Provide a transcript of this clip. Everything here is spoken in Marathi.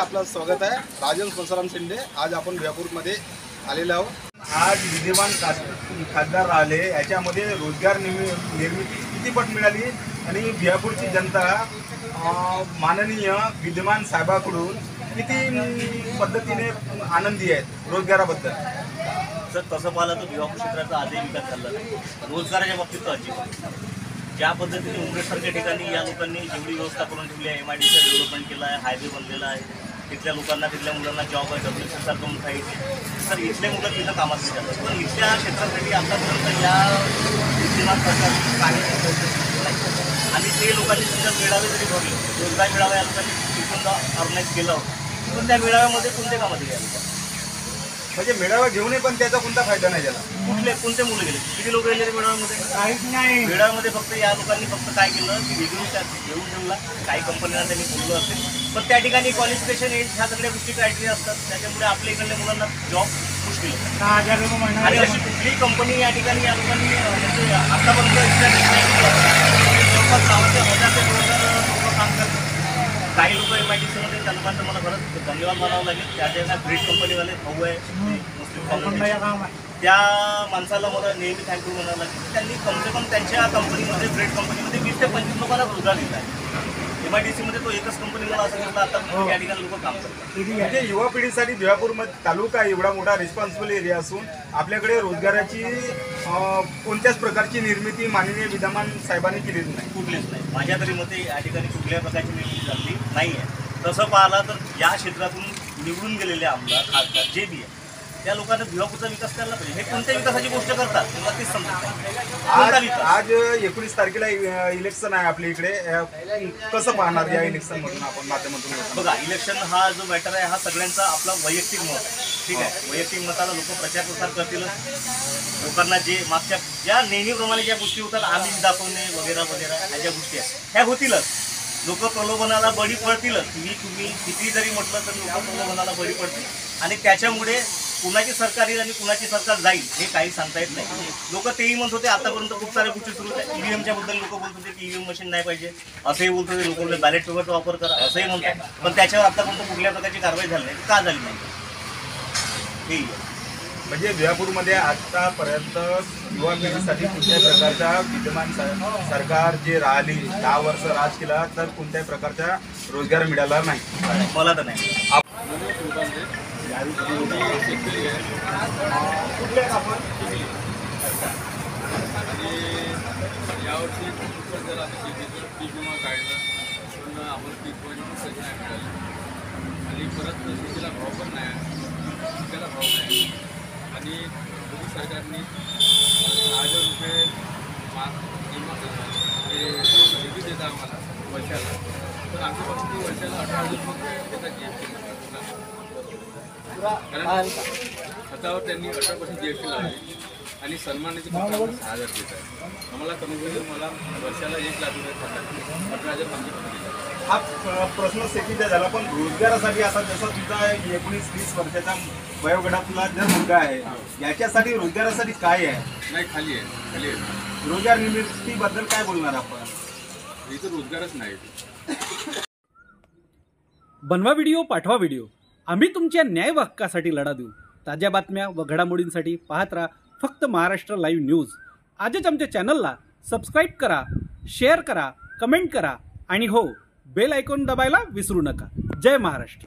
आपलं स्वागत आहे। राजन संसाराम शिंदे आज आपण भिवापूरमध्ये आलेलो आहोत। आज विद्यमान खासदार राहिले याच्यामध्ये रोजगार निर्मिती किती पट मिळाली आणि भिवापूरची जनता माननीय विद्यमान साहेबांकडून किती पद्धतीने आनंदी आहेत रोजगाराबद्दल। सर तसं पाहिलं तर भिवापूर क्षेत्राचा आजही विकास झाला नाही। रोजगाराच्या बाबतीत अजिबात ज्या पद्धतीने उमरेडसारख्या ठिकाणी या लोकांनी जेवढी व्यवस्था करून ठेवली आहे, MIDC डेव्हलपमेंट केला आहे, हायवे बनलेला आहे, तिथल्या लोकांना तिथल्या मुलांना जॉब आहे, WC सारखं म्हणता येते। सर इथले मुलं तिथं कामात जातात, पण इथल्या क्षेत्रासाठी आतापर्यंत या विद्यमान सरकारची काही आणि ते लोकांनी तुमच्या मेळावे जरी भरले, रोजगार मेळावा या लोकांनी तिथून ऑर्गनाईज केला होता, पण त्या मेळाव्यामध्ये कोणते कामात गेले? म्हणजे मेळावा घेऊनही पण त्याचा कोणता फायदा नाही झाला। कोणते मुलं गेले, किती लोक गेले मेळाव्यामध्ये? काहीच नाही। मेळाव्यामध्ये फक्त या लोकांनी फक्त काय केलं की घेऊन ठेवला, काही कंपन्यांना त्यांनी बोललं असेल, पण त्या ठिकाणी क्वालिफिकेशन एज ह्या सगळ्या गोष्टी क्रायटेरिया असतात, त्याच्यामुळे आपल्या इकडल्या मुलांना जॉब मुश्किल होतं। आणि अशी कुठलीही कंपनी या ठिकाणी या लोकांनी म्हणजे आतापर्यंत जवळपास 1000 ते 2000 लोक काम करतात। काही लोक MIDC मध्ये त्या लोकांचं मला खरंच धन्यवाद मानावं लागेल। त्या ग्रेट कंपनीवाले भाऊ आहे मुस्लिम, त्या माणसाला मला नेहमी थँक्यू म्हणावं लागेल। त्यांनी कमसे कम त्यांच्या कंपनीमध्ये ग्रेट कंपनीमध्ये 20 ते 25 लोकांना रोजगार दिला आहे। MIDC मध्ये तो एकच कंपनी मला असं म्हटलं आता या ठिकाणी लोक काम करतात। म्हणजे युवा पिढीसाठी भिवापूरमध्ये तालुका एवढा मोठा रिस्पॉन्सिबल एरिया असून आपल्याकडे रोजगाराची कोणत्याच प्रकारची निर्मिती माननीय विद्यमान साहेबांनी केलेली नाही, कुठलीच नाही। माझ्या तरी मते या ठिकाणी कुठल्या प्रकारची निर्मिती झाली नाही आहे। तसं पाहिलं तर या क्षेत्रातून निवडून गेलेले आमदार खासदार जे बी आहे त्या लोकांना भिवापूरचा विकास करायला पाहिजे। हे कोणत्या विकासाची गोष्ट करतात मला तेच समजत। आज 19 तारखेला इलेक्शन आहे आपल्या इकडे, कसं पाहणार या इलेक्शन मधून आपण माध्यमातून? बघा, इलेक्शन हा जो मॅटर आहे हा सगळ्यांचा आपला वैयक्तिक मत आहे, ठीक आहे। वैयक्तिक मताला लोक प्रचार प्रसार करतील, लोकांना जे मागच्या ज्या नेहमीप्रमाणे ज्या गोष्टी होतात आम्ही दाखवणे वगैरे वगैरे ह्या ज्या गोष्टी आहेत ह्या होतीलच। लोक प्रलोभनाला बळी पडतीलच, तुम्ही किती जरी म्हटलं तर लोक प्रलोभनाला बळी पडतील आणि त्याच्यामुळे कुणाची सरकार येईल आणि कुणाची सरकार जाईल हे काही सांगता येत नाही। लोक तेही म्हणत होते, आतापर्यंत खूप साऱ्या गोष्टी सुरू होत्या। EVMच्या बद्दल लोक बोलत होते की EVM मशीन नाही पाहिजे, असंही बोलत होते लोक, बोलले बॅलेट पेपरचा वापर करा असंही म्हणतात, पण त्याच्यावर आतापर्यंत कुठल्या प्रकारची कारवाई झाली नाही, का झाली नाही हे म्हणजे भिवापूरमध्ये आतापर्यंत युवा पिढीसाठी कोणत्याही प्रकारच्या विद्यमान सरकार जे राहिली 10 वर्ष राज केला तर कोणत्याही प्रकारचा रोजगार मिळाला नाही, मला तर नाही। यावर्षी खूपच जरा आता शेतीचं पीक विमा काढलं पण आम्हाला पीक विम्याची पैसे नाही मिळाले आणि परत शेतीला भाव पण नाही, पिकाला भाव नाही आणि मोदी सरकारने 1000 रुपये विमा शेती देतात आम्हाला वर्षाला, तर आमच्यापासून वर्षाला 18,000 रुपये देतात GST, कारण खतावर त्यांनी 18% GST लावली आणि सन्मानाची फक्त 6,000 देत आहे। आम्हाला कमी कमी मला वर्षाला 1 लाख रुपये खर्च 18,000 हा प्रश्न शेतीचा झाला, पण रोजगारासाठी आता जसं तुमचा 19-20 वर्षाचा वयोगटातला जर मुलगा आहे याच्यासाठी रोजगारासाठी काय आहे? नाही, खाली आहे। रोजगार निर्मितीबद्दल काय बोलणार आपण? इथं रोजगारच नाही। बनवा व्हिडिओ, पाठवा व्हिडिओ, आम्ही तुमच्या न्याय हक्कासाठी लढा देऊ। ताज्या बातम्या व घडामोडींसाठी पाहत राहा फक्त महाराष्ट्र लाईव्ह न्यूज। आजच आमच्या चॅनलला सबस्क्राईब करा, शेअर करा, कमेंट करा आणि हो, बेल आयकॉन दबायला विसरू नका। जय महाराष्ट्र।